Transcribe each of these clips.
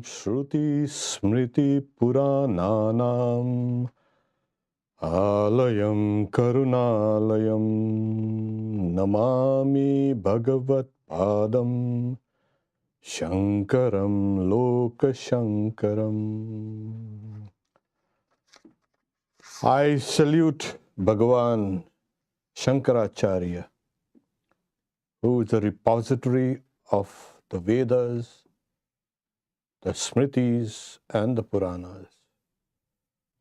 Shruti Smriti Purananam Alayam Karunalayam Namami Bhagavat Padam Shankaram Loka Shankaram. I salute Bhagavan Shankaracharya, who is the repository of the Vedas, the Smritis and the Puranas,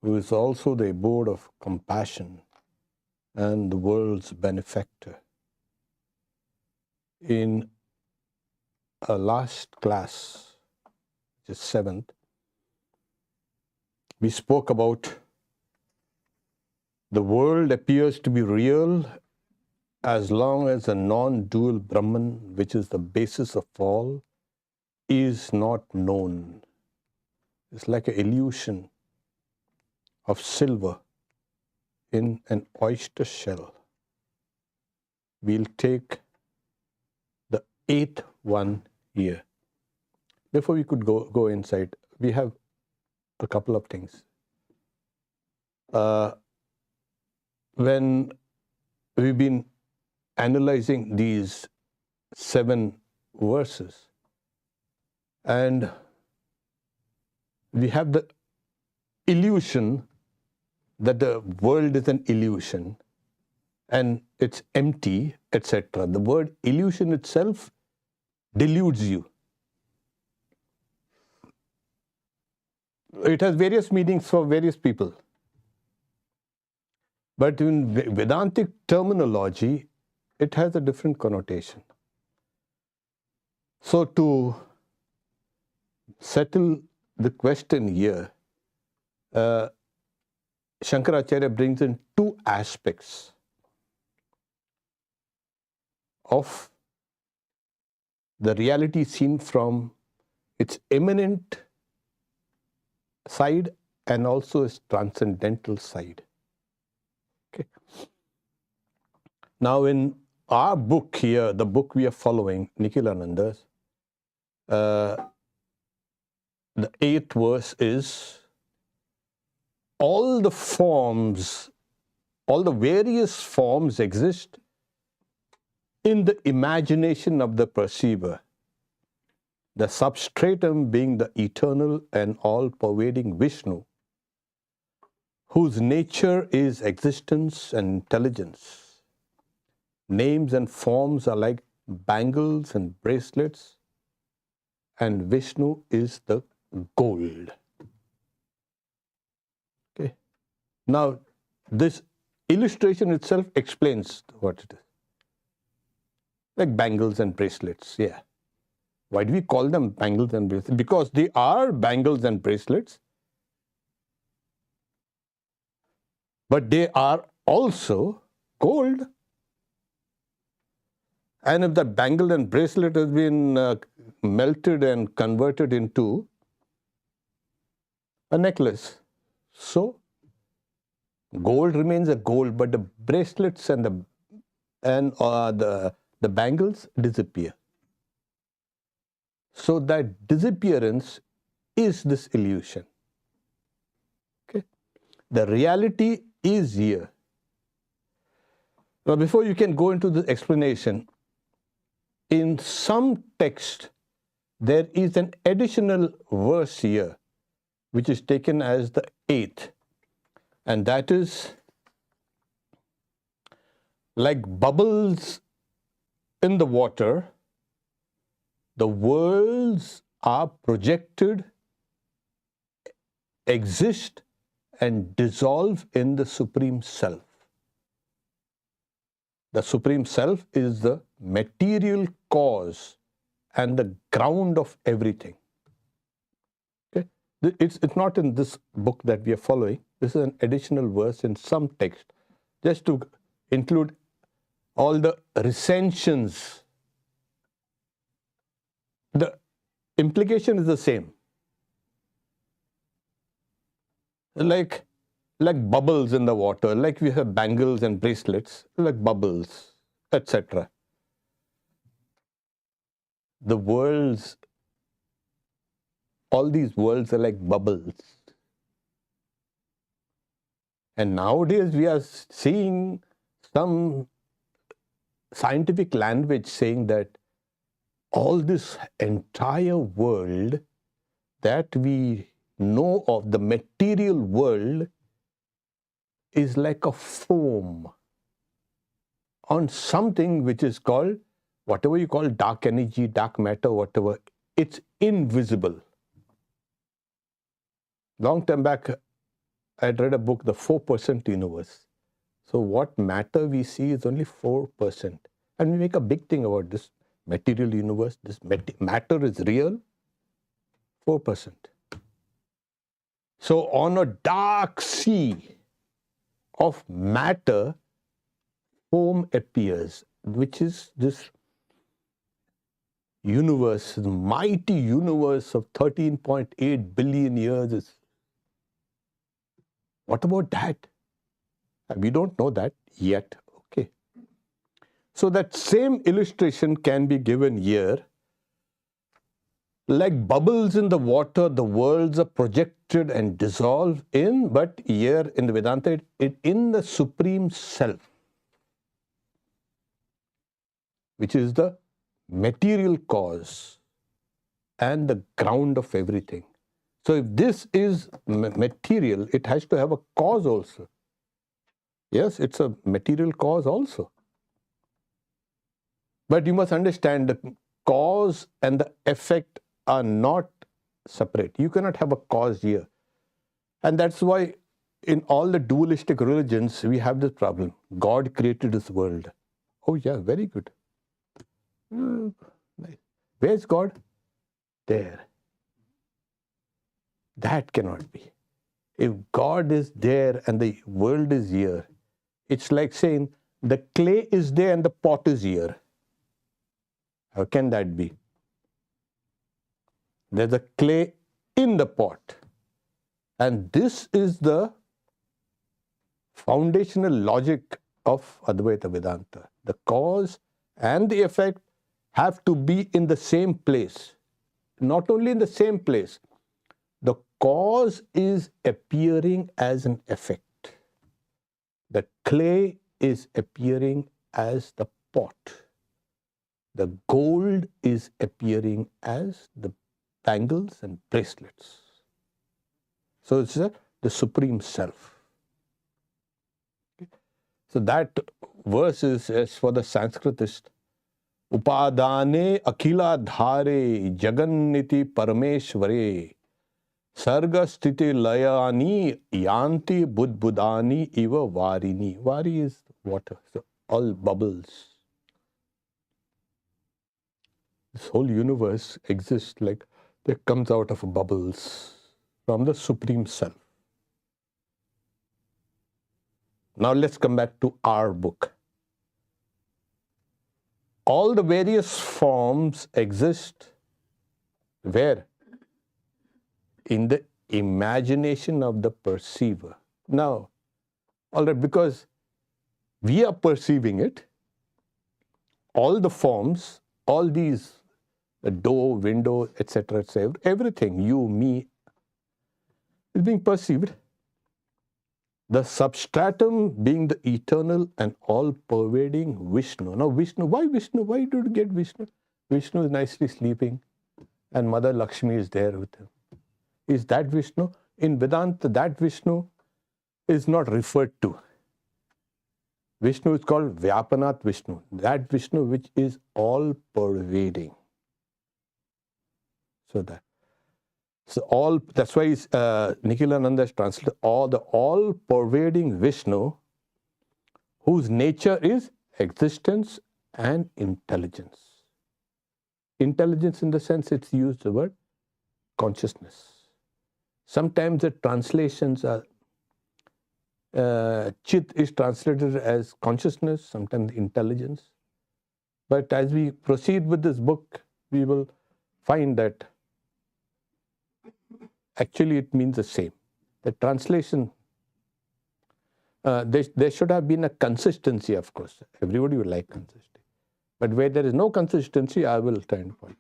who is also the abode of compassion and the world's benefactor. In a last class, which is 7th, we spoke about the world appears to be real as long as the non-dual Brahman, which is the basis of all, is not known. It's like an illusion of silver in an oyster shell. We'll take the 8th one here. Before we could go inside, we have a couple of things. When we've been analyzing these 7 verses, and we have the illusion that the world is an illusion and it's empty, etc. The word illusion itself deludes you. It has various meanings for various people. But in Vedantic terminology, it has a different connotation. So to settle the question here, Shankaracharya brings in 2 aspects of the reality seen from its immanent side and also its transcendental side. Okay. Now in our book here, the book we are following, Nikhilananda's, the 8th verse is, all the forms, all the various forms exist in the imagination of the perceiver, the substratum being the eternal and all-pervading Vishnu, whose nature is existence and intelligence. Names and forms are like bangles and bracelets, and Vishnu is the gold. Okay. Now, this illustration itself explains what it is. Like bangles and bracelets, yeah. Why do we call them bangles and bracelets? Because they are bangles and bracelets, but they are also gold. And if that bangle and bracelet has been melted and converted into a necklace, so gold remains a gold, but the bracelets and the bangles disappear. So that disappearance is this illusion. Okay, the reality is here. Now, before you can go into the explanation, in some text there is an additional verse here, which is taken as the 8th, and that is, like bubbles in the water, the worlds are projected, exist, and dissolve in the Supreme Self. The Supreme Self is the material cause and the ground of everything. Okay? It's not in this book that we are following. This is an additional verse in some text, just to include all the recensions. The implication is the same. Like bubbles in the water, like we have bangles and bracelets, like bubbles, etc. The worlds all these worlds are like bubbles. And nowadays we are seeing some scientific language saying that all this entire world that we know of, the material world, is like a foam on something which is called, whatever you call dark energy, dark matter, whatever, it's invisible. Long time back, I had read a book, The 4% Universe. So what matter we see is only 4%. And we make a big thing about this material universe, this matter is real, 4%. So on a dark sea of matter, foam appears, which is this universe, the mighty universe of 13.8 billion years. What about that? We don't know that yet. Okay. So that same illustration can be given here. Like bubbles in the water, the worlds are projected and dissolved in, but here in the Vedanta, in the Supreme Self, which is the material cause and the ground of everything. So if this is material, it has to have a cause also. Yes, it's a material cause also. But you must understand the cause and the effect are not separate. You cannot have a cause here. And that's why in all the dualistic religions, we have this problem. God created this world. Oh yeah, very good. Nice. Where's God? There. That cannot be. If God is there and the world is here, it's like saying the clay is there and the pot is here. How can that be? There's a clay in the pot. And this is the foundational logic of Advaita Vedanta. The cause and the effect have to be in the same place. Not only in the same place, the cause is appearing as an effect. The clay is appearing as the pot. The gold is appearing as the bangles and bracelets. So it's the Supreme Self. Okay. So that verse is as for the Sanskritist. Upadane akhila dhare jaganniti parameshware sarga sthiti layani yanti budbudani iva varini. Vari is water. So all bubbles. This whole universe exists like it comes out of bubbles from the Supreme Self. Now let's come back to our book. All the various forms exist where? In the imagination of the perceiver. Now, all right, because we are perceiving it, all the forms, all these, the door, window, etc., everything, you, me, is being perceived. The substratum being the eternal and all-pervading Vishnu. Now Vishnu? Why Vishnu? Why did you get Vishnu? Vishnu is nicely sleeping and Mother Lakshmi is there with him. Is that Vishnu? In Vedanta, that Vishnu is not referred to. Vishnu is called Vyapanat Vishnu. That Vishnu which is all-pervading. So that's why Nikhilananda has translated the all-pervading Vishnu, whose nature is existence and intelligence. Intelligence in the sense it's used the word consciousness. Sometimes the translations are, Chit is translated as consciousness, sometimes intelligence. But as we proceed with this book, we will find that actually it means the same. The translation, there should have been a consistency, of course. Everybody would like consistency. But where there is no consistency, I will try and point.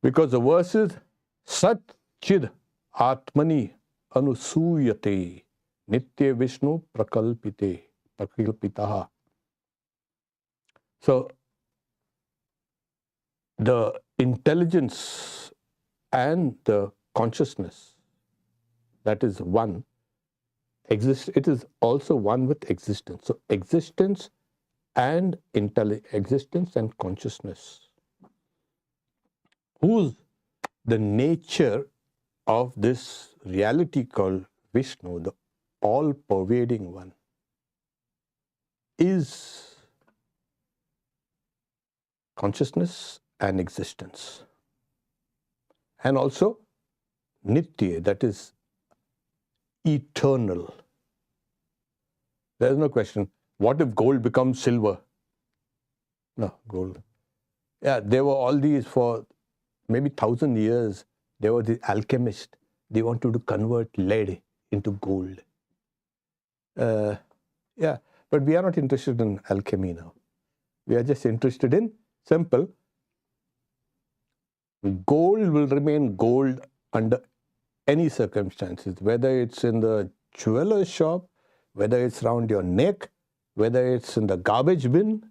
Because the verses Sat Chid Atmani Anusuyate Nitya Vishnu Prakalpitaha. So, the intelligence and the consciousness, that is one, it is also one with existence. So, existence and existence and consciousness. Whose the nature of this reality called Vishnu, the all-pervading one, is consciousness and existence. And also Nitya, that is eternal. There is no question. What if gold becomes silver? No, gold. Yeah, there were all these for maybe 1,000 years. There were the alchemists. They wanted to convert lead into gold. Yeah, but we are not interested in alchemy now. We are just interested in simple. Gold will remain gold under any circumstances, whether it's in the jeweler's shop, whether it's around your neck, whether it's in the garbage bin,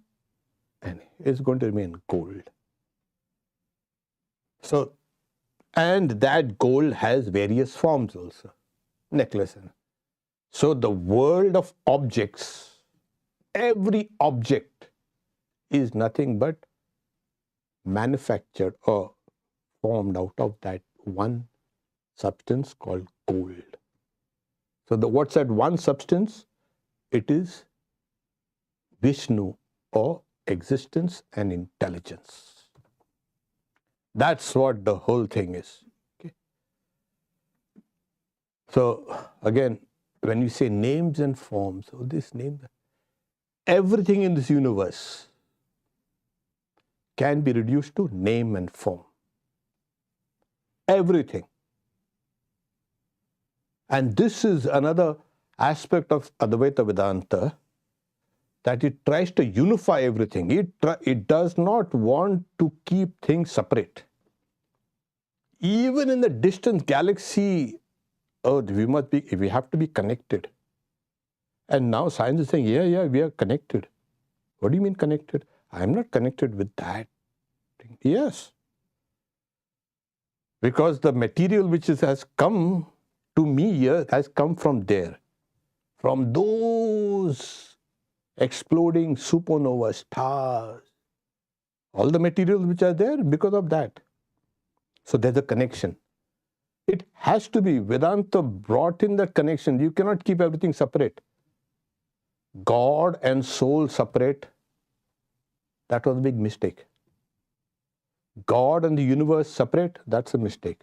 and it's going to remain gold. So, and that gold has various forms also, necklace. So the world of objects, every object is nothing but manufactured or formed out of that one substance called gold. So what's that one substance? It is Vishnu, or existence and intelligence. That's what the whole thing is. Okay. So again, when you say names and forms, this name, everything in this universe can be reduced to name and form. Everything. And this is another aspect of Advaita Vedanta, that it tries to unify everything. It does not want to keep things separate. Even in the distant galaxy, we have to be connected. And now science is saying, yeah, we are connected. What do you mean connected? I am not connected with that thing. Yes. Because the material which has come to me here has come from there. From those exploding supernova stars. All the materials which are there because of that. So there's a connection. It has to be. Vedanta brought in that connection. You cannot keep everything separate. God and soul separate. That was a big mistake. God and the universe separate. That's a mistake.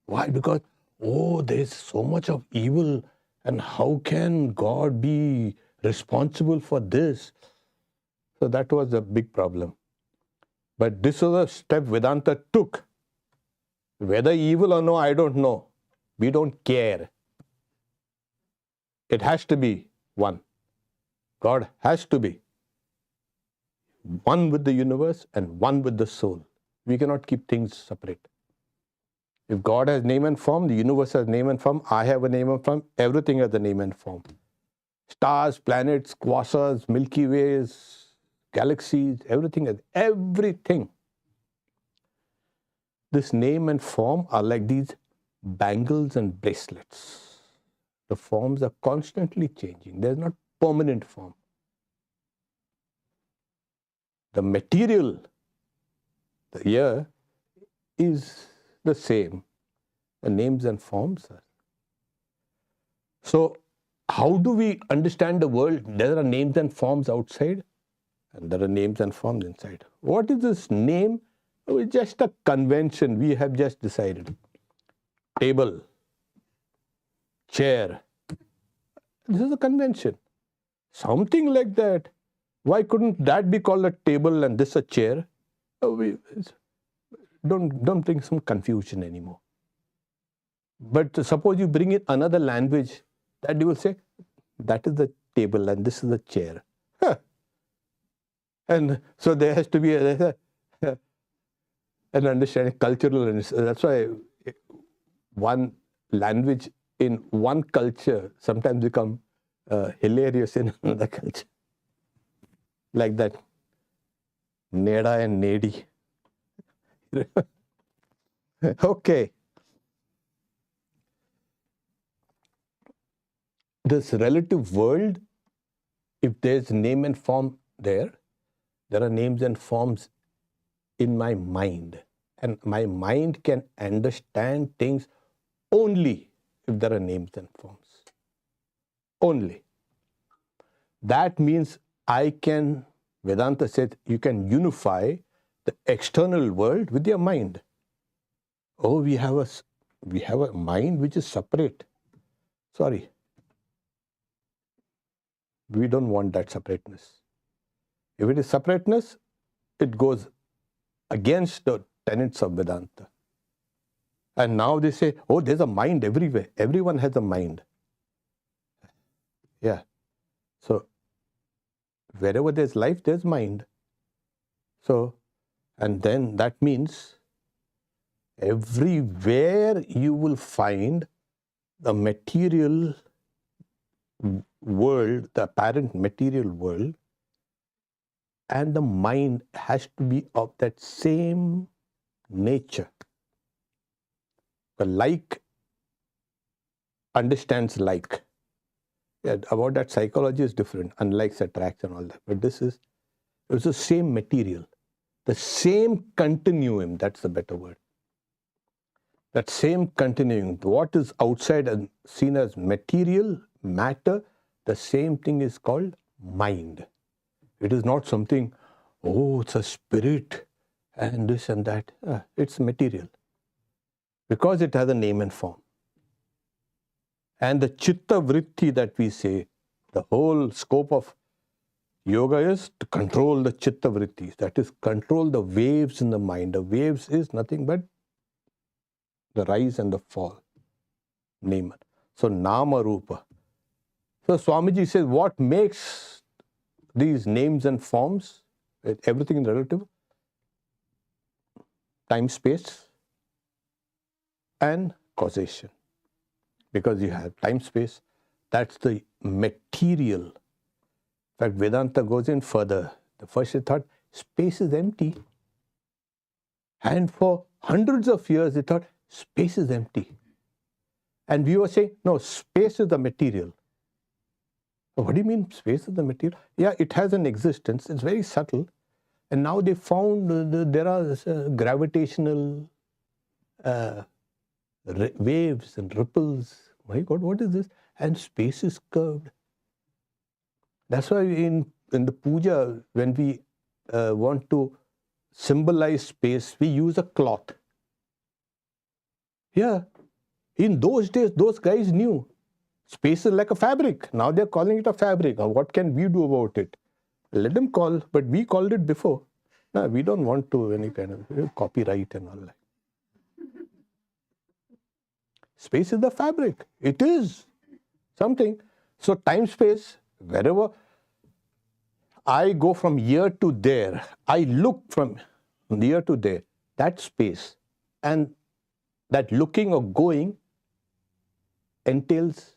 Why? Because, there's so much of evil, and how can God be responsible for this? So that was a big problem. But this was a step Vedanta took. Whether evil or no, I don't know. We don't care. It has to be one. God has to be one with the universe and one with the soul. We cannot keep things separate. If God has name and form, the universe has name and form, I have a name and form, everything has a name and form. Stars, planets, quasars, Milky Ways, galaxies, everything has everything. This name and form are like these bangles and bracelets. The forms are constantly changing. There's not permanent form. The material, the ear, is the same. The names and forms are. So, how do we understand the world? There are names and forms outside, and there are names and forms inside. What is this name? It's just a convention we have just decided. Table, chair. This is a convention. Something like that. Why couldn't that be called a table and this a chair? Don't bring some confusion anymore. But suppose you bring in another language, that you will say, that is the table and this is the chair. Huh. And so there has to be an understanding, cultural understanding. That's why one language in one culture sometimes become hilarious in another culture. Like that, Neda and Nedi. Okay. This relative world, if there's name and form there are names and forms in my mind. And my mind can understand things only if there are names and forms. Only. That means Vedanta says, you can unify the external world with your mind. Oh, we have a mind which is separate. Sorry. We don't want that separateness. If it is separateness, it goes against the tenets of Vedanta. And now they say, oh, there's a mind everywhere. Everyone has a mind. Yeah. So, wherever there's life, there's mind. So, and then that means everywhere you will find the material world, the apparent material world, and the mind has to be of that same nature. The like understands like. Yeah, about that psychology is different, unlikes attract and all that. But it's the same material, the same continuum, that's the better word. That same continuum, what is outside and seen as material, matter, the same thing is called mind. It is not something, oh, it's a spirit and this and that. It's material. Because it has a name and form. And the chitta vritti that we say, the whole scope of yoga is to control the chitta vrittis. That is, control the waves in the mind. The waves is nothing but the rise and the fall. Name. So, nama rupa. So, Swamiji says, what makes these names and forms, everything relative? Time, space, and causation. Because you have time, space, that's the material. In fact, Vedanta goes in further. The first they thought space is empty. And for hundreds of years they thought space is empty. And we were saying, no, space is the material. What do you mean space is the material? Yeah, it has an existence. It's very subtle. And now they found there are gravitational waves and ripples. My God, what is this? And space is curved. That's why in the puja, when we want to symbolize space, we use a cloth. Yeah. In those days, those guys knew. Space is like a fabric. Now they're calling it a fabric. Now what can we do about it? Let them call, but we called it before. No, we don't want to any kind of copyright and all that. Space is the fabric. It is something. So time, space, wherever I go from here to there, I look from here to there, that space. And that looking or going entails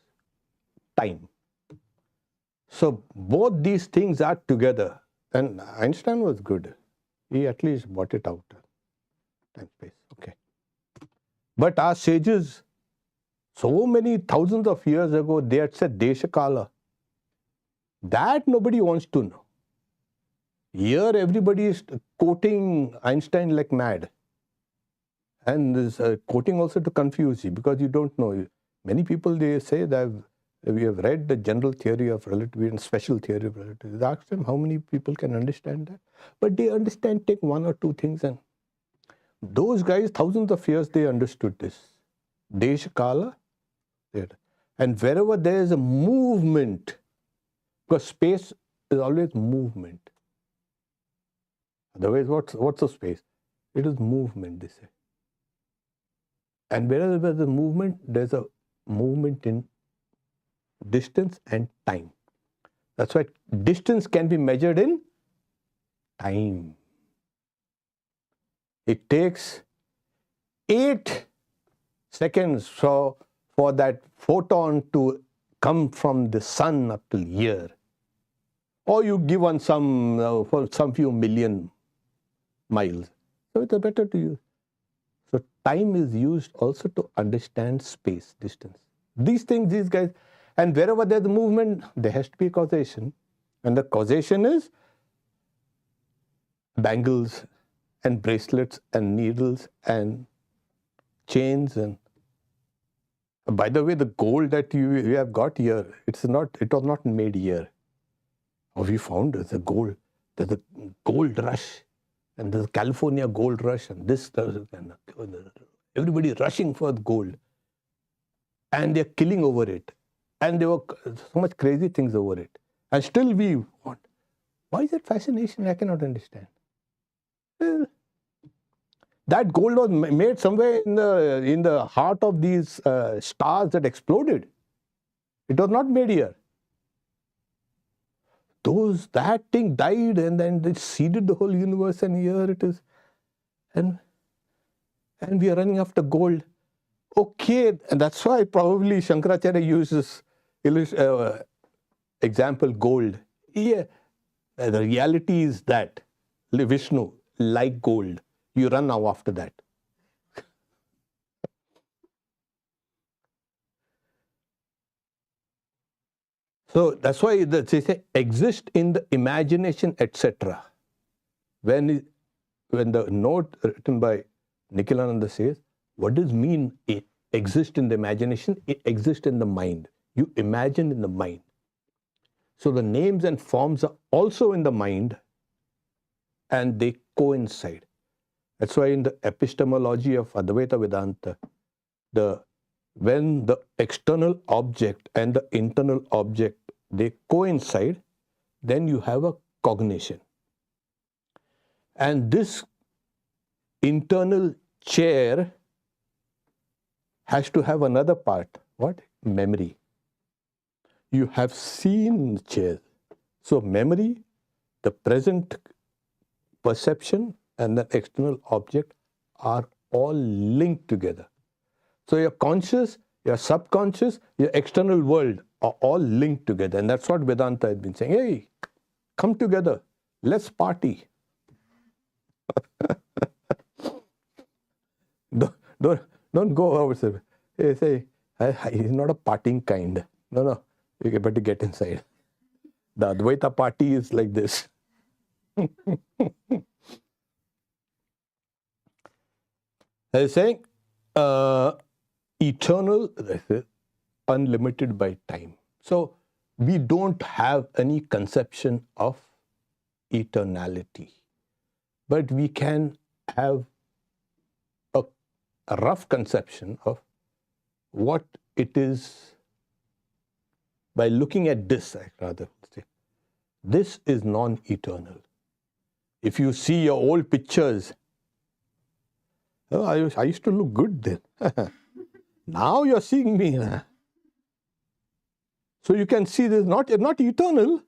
time. So both these things are together. And Einstein was good. He at least brought it out. Time, space. Okay. But our sages, so many thousands of years ago, they had said Desha Kala. That nobody wants to know. Here everybody is quoting Einstein like mad. And this quoting also to confuse you because you don't know. Many people, they say that we have read the general theory of relativity and special theory of relativity. Ask them how many people can understand that. But they understand, take one or two things, and those guys, thousands of years, they understood this. Desha Kala. And wherever there is a movement, because space is always movement. Otherwise, what's a space? It is movement, they say. And wherever there's a movement, there's a movement in distance and time. That's why distance can be measured in time. It takes 8 seconds for that photon to come from the sun up to here. Or you give on for some few million miles. So it's better to use. So time is used also to understand space, distance. These things, these guys, and wherever there's movement, there has to be causation. And the causation is bangles and bracelets and needles and chains. And by the way, the gold that you have got here, it was not made here. Or we found there's a gold rush, and there's a California gold rush, and this, and everybody rushing for the gold. And they're killing over it. And there were so much crazy things over it. And still we want. Why is that fascination? I cannot understand. Well, that gold was made somewhere in the heart of these stars that exploded. It was not made here. That thing died, and then it seeded the whole universe, and here it is. And we are running after gold. Okay, and that's why probably Shankaracharya uses example gold. Yeah, the reality is that Vishnu, like gold, you run now after that. So that's why they say exist in the imagination, etc. When the note written by Nikhilananda says, what does mean it exist in the imagination? It exists in the mind. You imagine in the mind. So the names and forms are also in the mind, and they coincide. That's why in the epistemology of Advaita Vedanta, when the external object and the internal object, they coincide, then you have a cognition. And this internal chair has to have another part. What? Memory. You have seen the chair. So memory, the present perception, and the external object are all linked together. So your conscious, your subconscious, your external world are all linked together. And that's what Vedanta has been saying. Hey, come together. Let's party. Don't go outside. Hey, say, he's not a partying kind. No, you better get inside. The Advaita party is like this. He's saying, eternal, unlimited by time. So we don't have any conception of eternality, but we can have a rough conception of what it is by looking at this, I rather say. This is non-eternal. If you see your old pictures, I used to look good then. Now you're seeing me. So you can see this not eternal.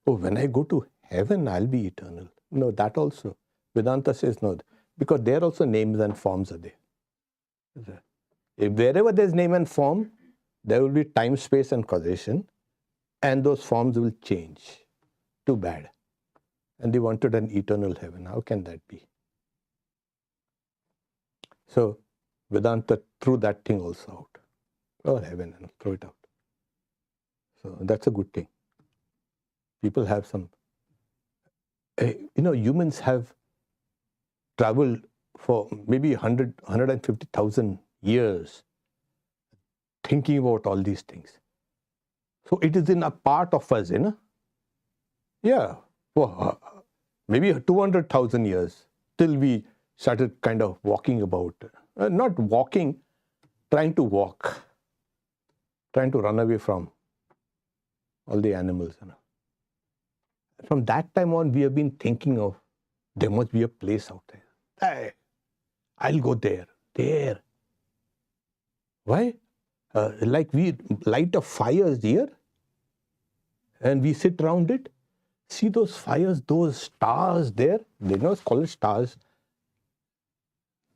Oh, when I go to heaven, I'll be eternal. No, that also. Vedanta says no, because there also names and forms are there. If wherever there's name and form, there will be time, space, and causation, and those forms will change. Too bad. And they wanted an eternal heaven. How can that be? So Vedanta threw that thing also out. Oh, heaven, and throw it out. So that's a good thing. People have some, humans have traveled for maybe 150,000 years thinking about all these things. So it is in a part of us, Yeah, for maybe 200,000 years till we started kind of walking about. Not walking, trying to walk. Trying to run away from all the animals. From that time on, we have been thinking of there must be a place out there. Hey, I'll go there. There. Why? Like we light a fire here and we sit around it. See those fires, those stars there. They know it's called stars.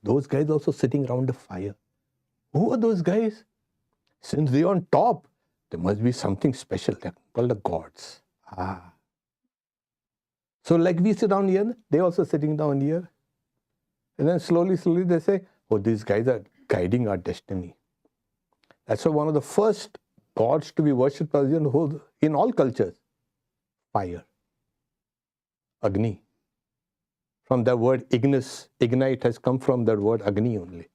those guys also sitting around the fire. Who are those guys? Since they're on top, there must be something special. They're called the gods. So like we sit down here, they're also sitting down here. And then slowly they say, oh, these guys are guiding our destiny. That's why one of the first gods to be worshipped in all cultures, fire, Agni. From the word ignis, ignite has come from that word Agni only.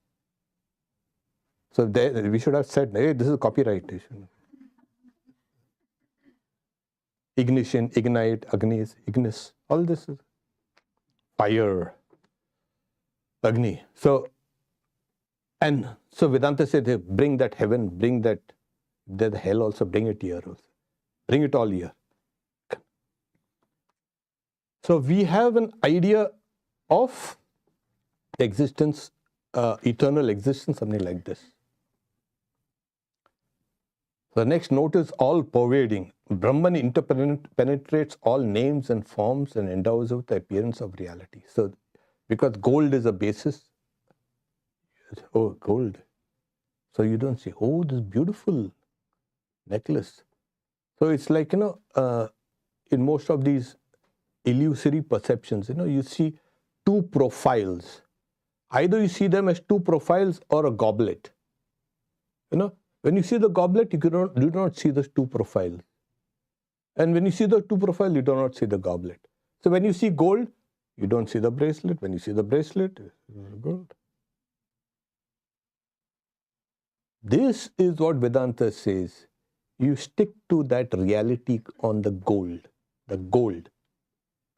So we should have said, hey, this is copyright. Ignition, ignite, Agni, ignis, all this is fire, Agni. So Vedanta said, hey, bring that heaven, bring that, the hell also, bring it here also. Bring it all here. So we have an idea of existence, eternal existence, something like this. The next note is all pervading. Brahman interpenetrates all names and forms and endows with the appearance of reality. So, because gold is a basis, oh, gold. So you don't say, oh, this beautiful necklace. So it's like, in most of these illusory perceptions, you see two profiles. Either you see them as two profiles or a goblet. When you see the goblet, you do not see the two profiles. And when you see the two profiles, you do not see the goblet. So when you see gold, you don't see the bracelet. When you see the bracelet, it's gold. This is what Vedanta says. You stick to that reality on the gold. The gold.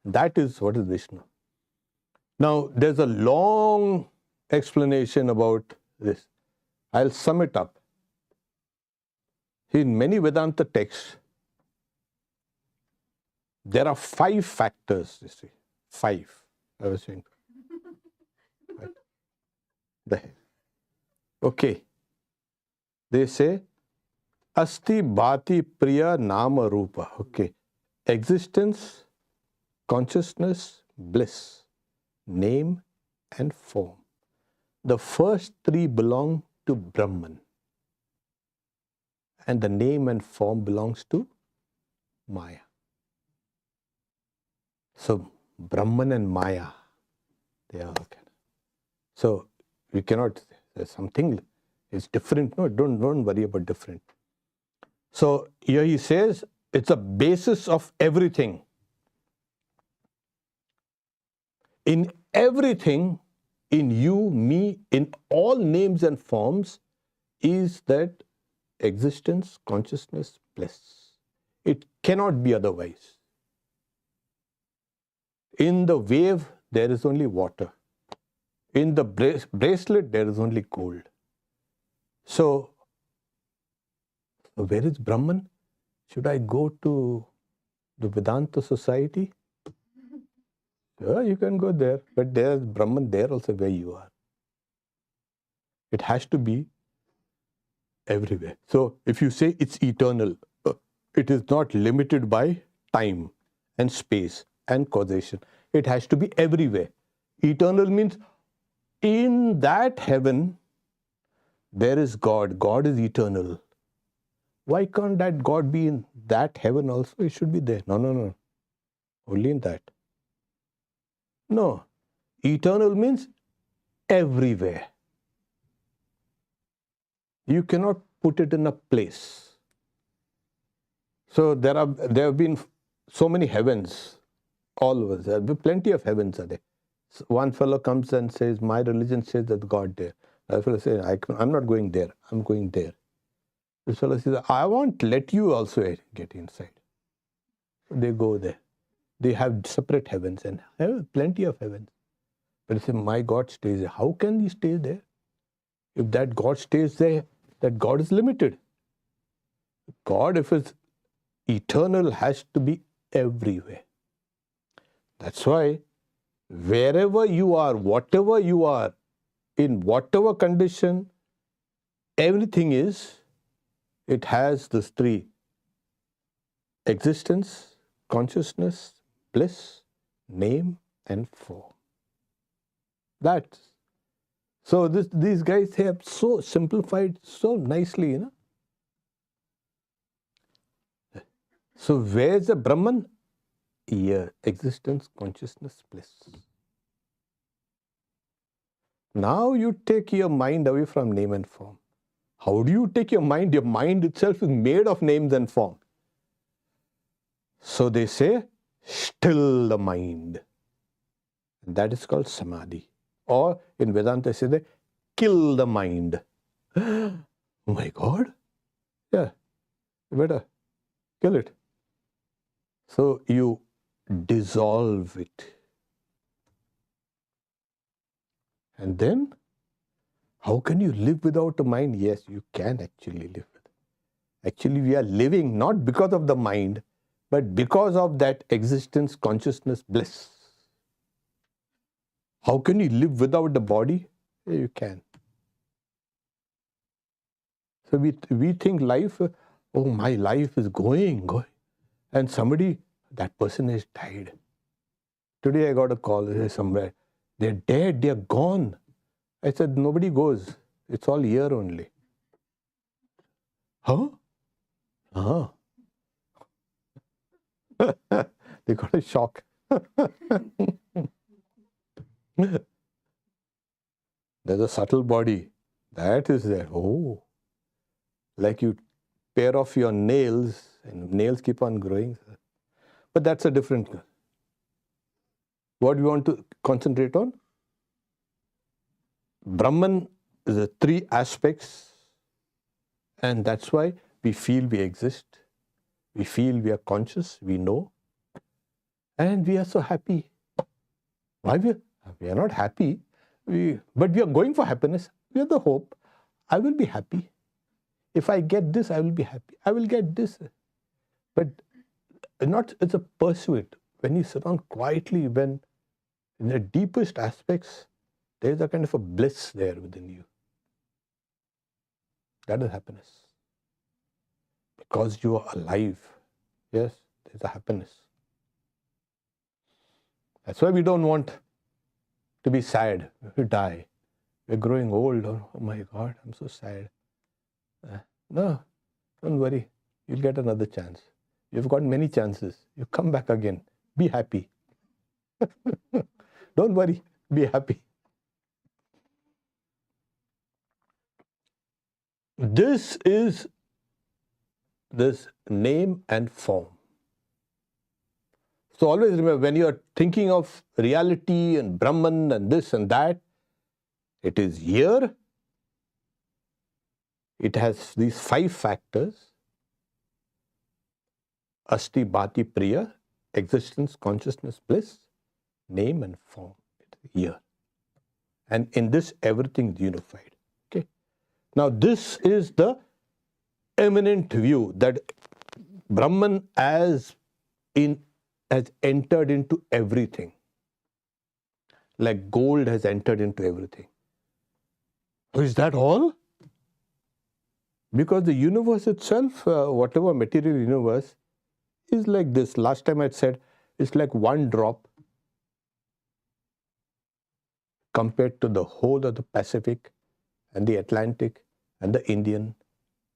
That is what is Vishnu. Now, there's a long explanation about this. I'll sum it up. In many Vedanta texts, there are 5 factors, you see. 5. I was saying. Okay. They say, Asti Bhati Priya Nama Rupa. Okay. Existence, consciousness, bliss, name and form. The first 3 belong to Brahman. And the name and form belongs to Maya. So, Brahman and Maya, they are okay. So, we cannot, there's something, it's different. No, don't worry about different. So, here he says, it's a basis of everything. In everything, in you, me, in all names and forms, is that existence, consciousness, bliss. It cannot be otherwise. In the wave, there is only water. In the bracelet, there is only gold. So, where is Brahman? Should I go to the Vedanta Society? Sure, you can go there. But there is Brahman there also where you are. It has to be everywhere. So, if you say it's eternal, it is not limited by time and space and causation. It has to be everywhere. Eternal means in that heaven, there is God. God is eternal. Why can't that God be in that heaven also? It should be there. No. Only in that. No. Eternal means everywhere. You cannot put it in a place. So there have been so many heavens all over. There have been plenty of heavens are there. So one fellow comes and says, my religion says that God there. Another fellow says, I'm not going there. I'm going there. This fellow says, I won't let you also get inside. So they go there. They have separate heavens and have plenty of heavens. But they say, my God stays there. How can he stay there? If that God stays there, that God is limited. God, if it's eternal, has to be everywhere. That's why wherever you are, whatever you are, in whatever condition, everything is, it has these 3: existence, consciousness, bliss, name and form. That's So these guys have so simplified so nicely, So where's the Brahman? Here, existence, consciousness, bliss. Now you take your mind away from name and form. How do you take your mind? Your mind itself is made of names and form. So they say, still the mind. That is called samadhi. Or in Vedanta, they say, they kill the mind. Oh my God. Yeah, you better kill it. So you dissolve it. And then, how can you live without a mind? Yes, you can actually live with it. Actually, we are living not because of the mind, but because of that existence, consciousness, bliss. How can you live without the body? Yeah, you can. So we think life, oh, my life is going. And somebody, that person has died. Today I got a call somewhere. They're dead, they're gone. I said, nobody goes. It's all here only. Huh? Uh-huh. They got a shock. There's a subtle body. That is there. Oh. Like you pare off your nails and nails keep on growing. But that's a different. What do you want to concentrate on? Brahman is the three aspects, and that's why we feel we exist. We feel we are conscious, we know, and we are so happy. Why we are not happy, but we are going for happiness. We have the hope. I will be happy. If I get this, I will be happy. I will get this. But it's a pursuit. When you sit down quietly, when in the deepest aspects, there is a kind of a bliss there within you. That is happiness. Because you are alive. Yes, there's a happiness. That's why we don't want to be sad if we die. We're growing old. Oh my God, I'm so sad. No, don't worry. You'll get another chance. You've got many chances. You come back again. Be happy. Don't worry. Be happy. This is this name and form. So always remember, when you are thinking of reality and Brahman and this and that, it is here. It has these 5 factors. Asti, Bhati, Priya, existence, consciousness, bliss, name and form. It is here. And in this, everything is unified. Okay. Now, this is the eminent view that Brahman has entered into everything. Like gold has entered into everything. Is that all? Because the universe itself, whatever material universe, is like this. Last time I said, it's like one drop compared to the whole of the Pacific and the Atlantic and the Indian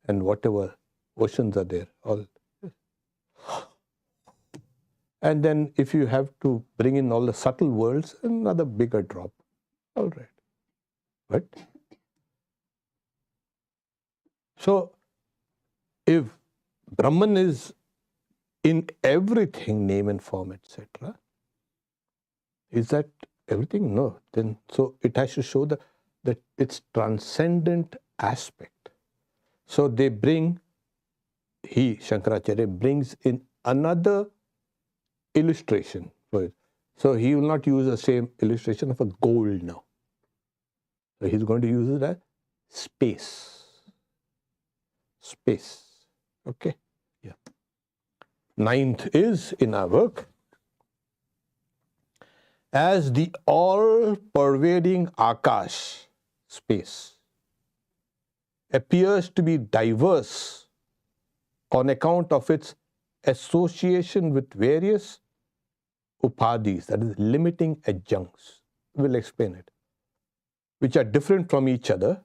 and whatever oceans are there. All. And then if you have to bring in all the subtle worlds, another bigger drop. All right. But so if Brahman is in everything, name and form, etc., is that everything? No. Then so it has to show that its transcendent aspect. So they bring, Shankaracharya brings in another illustration for it. So he will not use the same illustration of a gold now. So he's going to use it as space. Space. Okay? Yeah. 9th is in our work. As the all-pervading Akash, space, appears to be diverse on account of its association with various upadhis, that is, limiting adjuncts. We'll explain it. which are different from each other,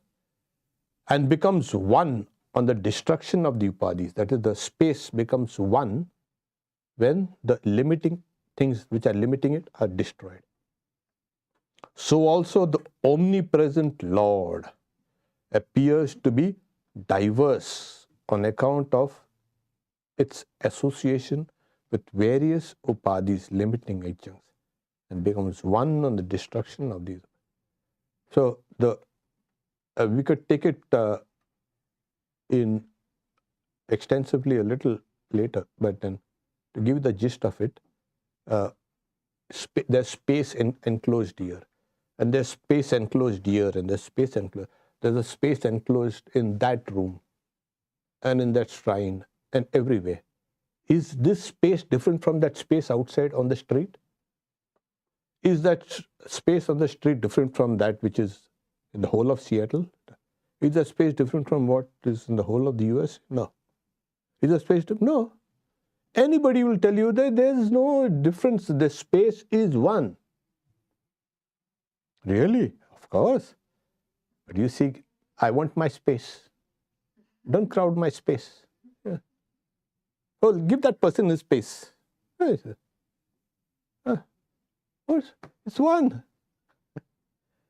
and becomes one on the destruction of the upadhis. That is, the space becomes one when the limiting things which are limiting it are destroyed. So also the omnipresent Lord appears to be diverse on account of its association with various upadhis, limiting adjuncts, and becomes one on the destruction of these. So we could take it in extensively a little later, but then to give you the gist of it, there's space enclosed here, and there's space enclosed here, and there's space enclosed. There's a space enclosed in that room, and in that shrine, and everywhere. Is this space different from that space outside on the street? Is that space on the street different from that which is in the whole of Seattle? Is that space different from what is in the whole of the US? No. Is that space different? No. Anybody will tell you that there is no difference. The space is one. Really? Of course. But you see, I want my space. Don't crowd my space. Yeah. Oh, give that person his space. It's one.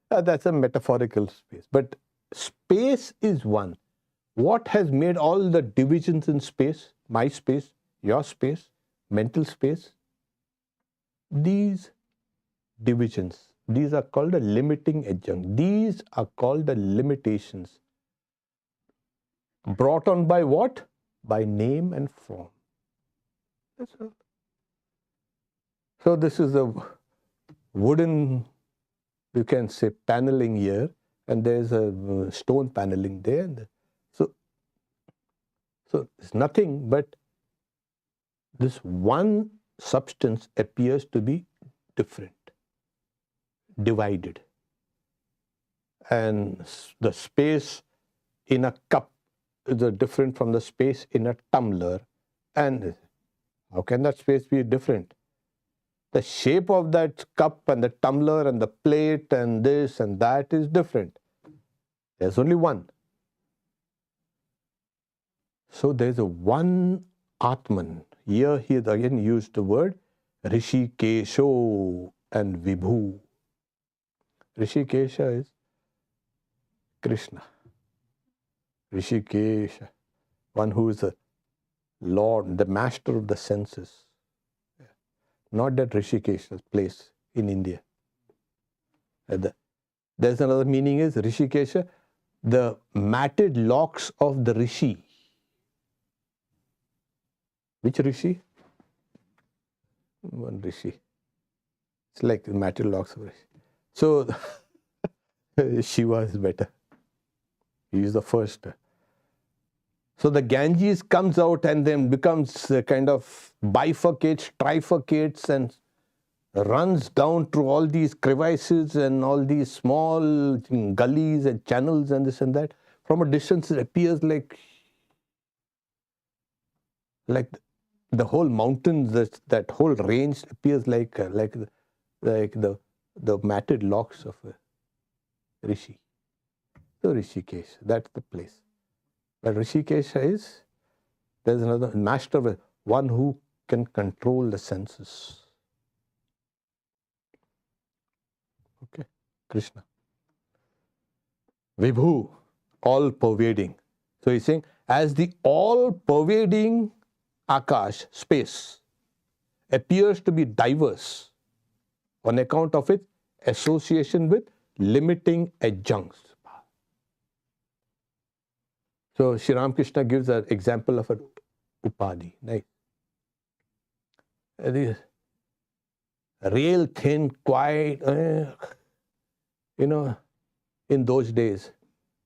That's a metaphorical space. But space is one. What has made all the divisions in space, my space, your space, mental space? These divisions, these are called a limiting adjunct. These are called the limitations. Brought on by what? By name and form. That's all. So this is a wooden, you can say, paneling here, and there's a stone paneling there. So it's nothing but this one substance appears to be different, divided. And the space in a cup is different from the space in a tumbler. And how can that space be different? The shape of that cup and the tumbler and the plate and this and that is different. There's only one. So there's a one Atman. Here he has again used the word Rishikesho and Vibhu. Rishikesha is Krishna. Rishikesha, one who is the Lord, the master of the senses. Not that Rishikesha's place in India. There's another meaning is Rishikesha, the matted locks of the Rishi. Which Rishi? One Rishi. It's like the matted locks of Rishi. So Shiva is better. He is the first. So the Ganges comes out and then becomes kind of bifurcates, trifurcates, and runs down through all these crevices and all these small gullies and channels and this and that. From a distance, it appears like the whole mountains, that whole range appears like the matted locks of a Rishi. So Rishikesh, that's the place. But Rishikesha is, there's another master, one who can control the senses. Okay, Krishna. Vibhu, all pervading. So he's saying, as the all pervading Akash, space, appears to be diverse on account of its association with limiting adjuncts. So Sri Ramakrishna gives an example of an upadhi. Nice. Real thin, quiet, in those days,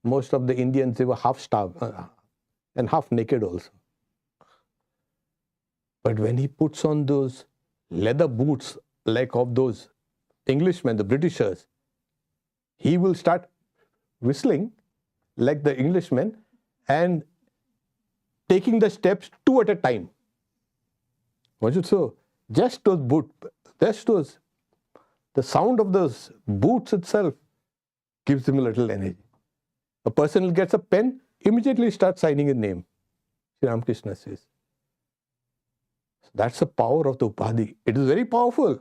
most of the Indians, they were half starved and half naked also. But when he puts on those leather boots like of those Englishmen, the Britishers, he will start whistling like the Englishmen and taking the steps two at a time. So just those the sound of those boots itself gives him a little energy. A person gets a pen, immediately starts signing his name. Sri Ramakrishna says. That's the power of the upadhi. It is very powerful.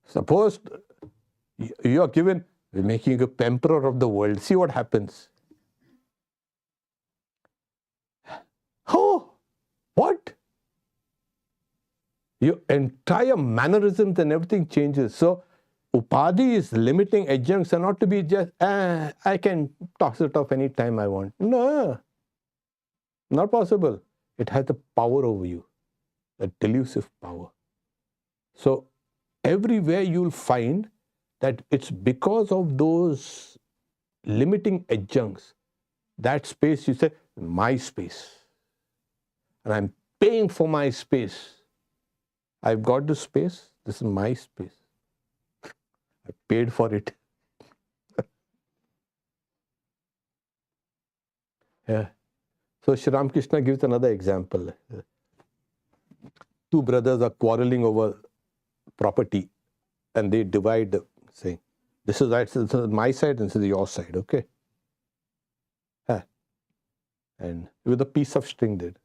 Suppose you are given, making a emperor of the world. See what happens. Oh, what? Your entire mannerisms and everything changes. So, upadhi is limiting adjuncts are not to be just, I can toss it off any time I want. No, not possible. It has the power over you, a delusive power. So, everywhere you'll find that it's because of those limiting adjuncts, that space you say, my space. And I'm paying for my space. I've got the space, this is my space. I paid for it. Yeah. So Sri Ramakrishna gives another example. Two brothers are quarreling over property and they divide, saying, this is my side and this is your side, okay? And with a piece of string did.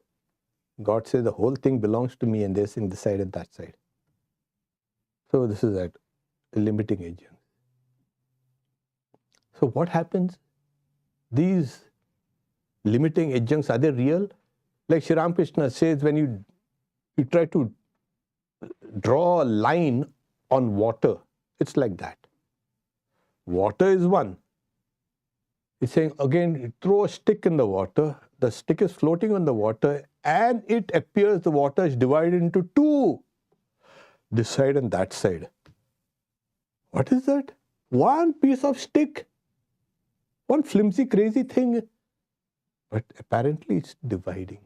God says the whole thing belongs to me and they're saying this side and that side. So this is that limiting agent. So what happens? These limiting adjuncts, are they real? Like Sri Ramakrishna says, when you try to draw a line on water, it's like that. Water is one. He's saying, again, throw a stick in the water, the stick is floating on the water, and it appears the water is divided into two, this side and that side. What is that? One piece of stick, one flimsy, crazy thing, but apparently it's dividing.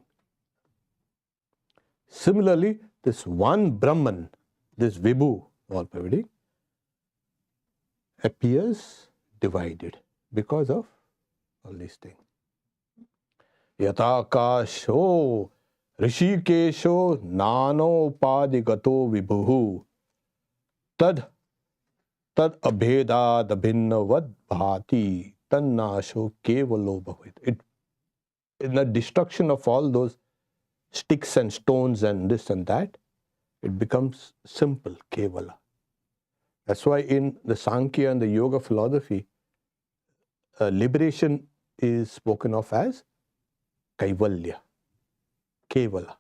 Similarly, this one Brahman, this Vibhu, all pervading, appears divided because of all these things. Yatakasho Rishikesho Nano Upadigato Vibhuhu Tad Abhedad Abhinnavad Bhati Tannasho Kevalo Bhavit. In the destruction of all those sticks and stones and this and that, it becomes simple, Kevala. That's why in the Sankhya and the Yoga philosophy, liberation is spoken of as Kaivalya, Kevala,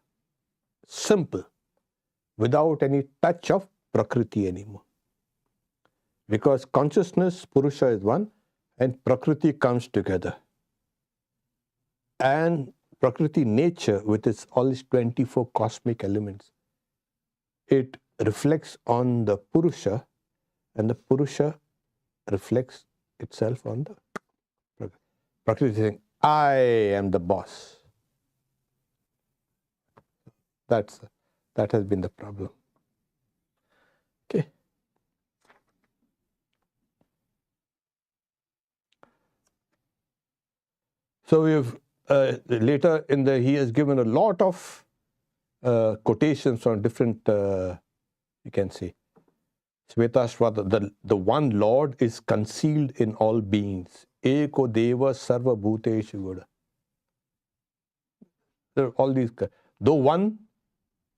simple, without any touch of Prakriti anymore. Because consciousness, Purusha is one, and Prakriti comes together. And Prakriti nature, with its all its 24 cosmic elements, it reflects on the Purusha, and the Purusha reflects itself on the Prakriti. Prakriti saying, I am the boss. That has been the problem. Okay. So we've later in he has given a lot of quotations from different, you can see, Svetashvata, the one Lord is concealed in all beings. Eko Deva Sarva Bhuteshu Guda. There are all these. Though one,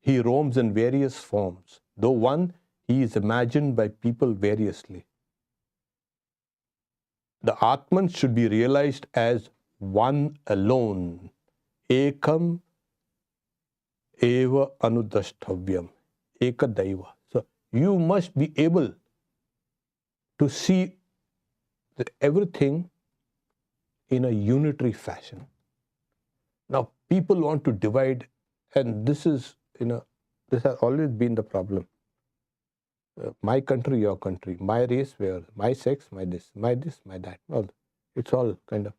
he roams in various forms. Though one, he is imagined by people variously. The Atman should be realized as one alone. Ekam eva anudashtavyam. Eka Daiva. So you must be able to see everything in a unitary fashion. Now people want to divide, and this is, this has always been the problem. My country, your country, my race, where, my sex, my this, my that. Well, it's all kind of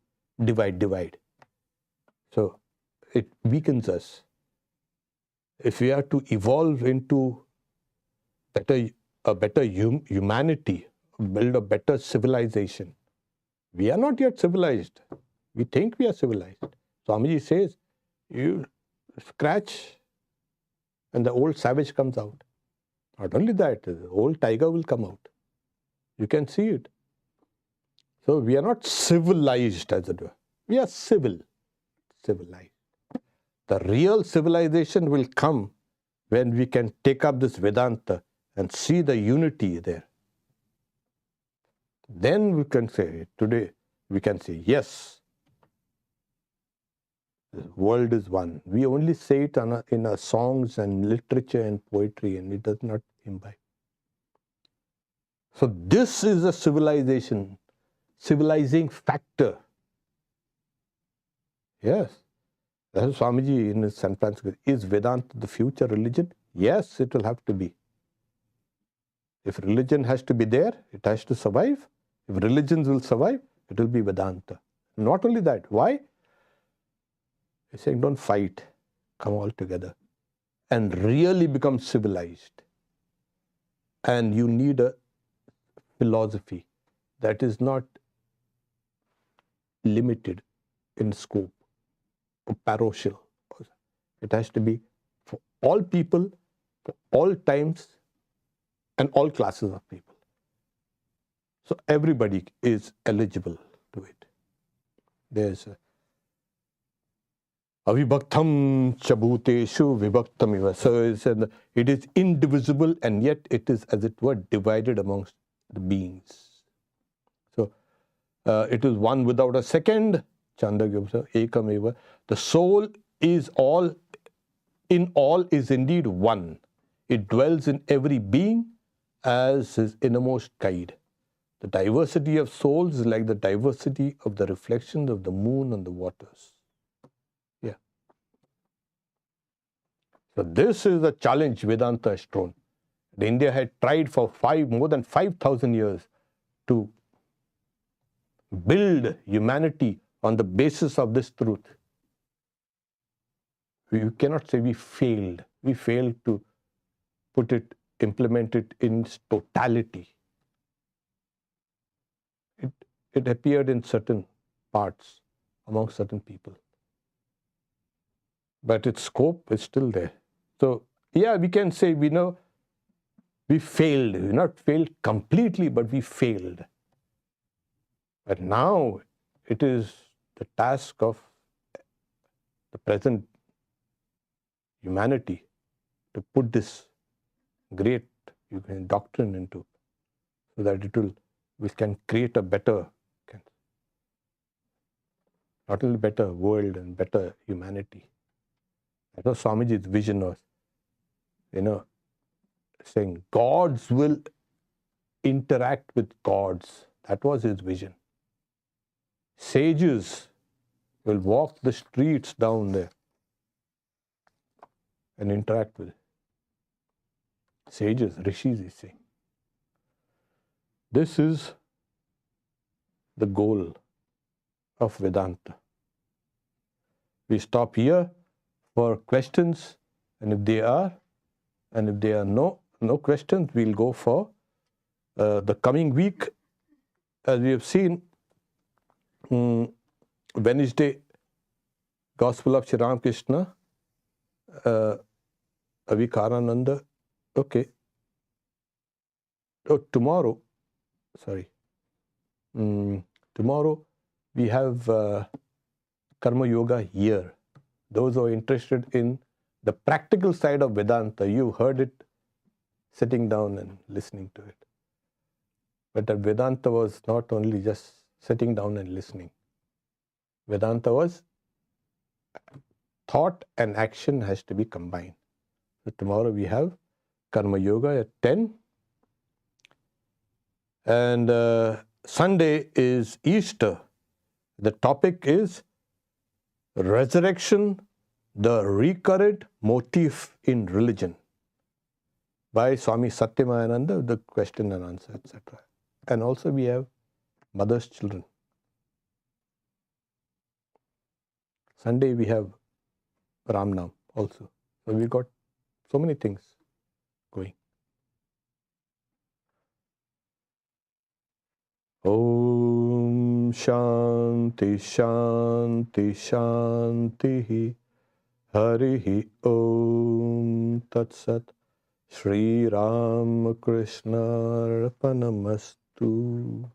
divide. So it weakens us. If we are to evolve into a better humanity, build a better civilization, we are not yet civilized. We think we are civilized. Swamiji says, you scratch and the old savage comes out. Not only that, the old tiger will come out. You can see it. So we are not civilized, as it were. We are civilized. The real civilization will come when we can take up this Vedanta and see the unity there. Then we can say, today, we can say, yes, the world is one. We only say it in our songs and literature and poetry, and it does not imbibe. So this is a civilizing factor. Yes. That's Swamiji in his San Francisco. Is Vedanta the future religion? Yes, it will have to be. If religion has to be there, it has to survive. If religions will survive, it will be Vedanta. Not only that, why? He's saying don't fight, come all together and really become civilized. And you need a philosophy that is not limited in scope or parochial. It has to be for all people, for all times, and all classes of people. So everybody is eligible to it. There's avibhaktam chabhuteshu vibhaktamiva. So it is indivisible, and yet it is, as it were, divided amongst the beings. So it is one without a second. Chandagya ekameva. The soul is all, in all is indeed one. It dwells in every being as his innermost guide. The diversity of souls is like the diversity of the reflections of the moon on the waters. Yeah. So this is the challenge Vedanta has thrown. India had tried for more than 5,000 years to build humanity on the basis of this truth. We cannot say we failed. We failed to implement it in its totality. It appeared in certain parts, among certain people. But its scope is still there. So, yeah, we can say we failed. We not failed completely, but we failed. But now it is the task of the present humanity to put this great doctrine into, so that we can create a better, not only better world and better humanity. That was Swamiji's vision, was, saying gods will interact with gods. That was his vision. Sages will walk the streets down there and interact with it. Sages, rishis, he's saying. This is the goal of Vedanta. We stop here for questions, and if there are no questions, we'll go for the coming week. As we have seen, Wednesday, Gospel of Sri Ramakrishna, Avikarananda. Okay. Oh, tomorrow we have Karma Yoga here. Those who are interested in the practical side of Vedanta, you heard it sitting down and listening to it. But that Vedanta was not only just sitting down and listening. Vedanta was thought and action has to be combined. So tomorrow we have Karma Yoga at 10. And Sunday is Easter. The topic is Resurrection, the Recurrent Motif in Religion, by Swami Satyamayananda, the question and answer, etc. And also we have Mother's Children. Sunday we have Ram Nam also. So we got so many things going. Om Shanti Shanti Shanti Harihi Om Tat Sat Shri Ram Krishna Arpanamastu.